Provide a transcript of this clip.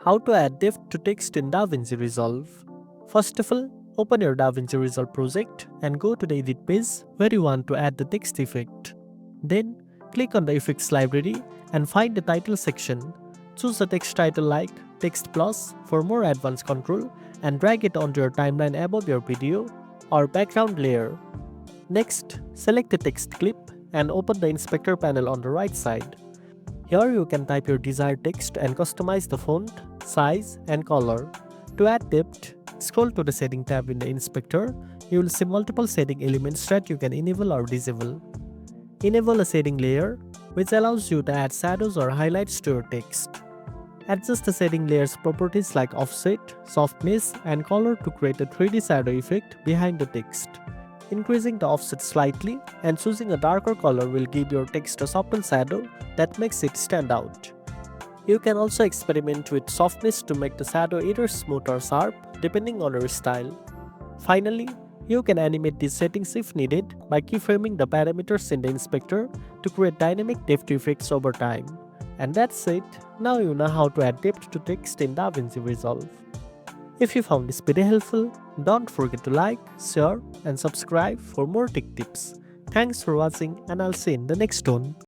How to add depth to text in DaVinci Resolve. First of all, open your DaVinci Resolve project and go to the edit page where you want to add the text effect. Then, click on the effects library and find the title section. Choose the text title like Text Plus for more advanced control and drag it onto your timeline above your video or background layer. Next, select the text clip and open the inspector panel on the right side. Here you can type your desired text and customize the font, size, and color. To add depth, scroll to the setting tab in the inspector. You will see multiple setting elements that you can enable or disable. Enable a shading layer, which allows you to add shadows or highlights to your text. Adjust the shading layer's properties like offset, softness, and color to create a 3D shadow effect behind the text. Increasing the offset slightly and choosing a darker color will give your text a subtle shadow that makes it stand out. You can also experiment with softness to make the shadow either smooth or sharp depending on your style. Finally, you can animate these settings if needed by keyframing the parameters in the inspector to create dynamic depth effects over time. And that's it, now you know how to add depth to text in DaVinci Resolve. If you found this video helpful, don't forget to like, share, and subscribe for more tech tips. Thanks for watching, and I'll see you in the next one.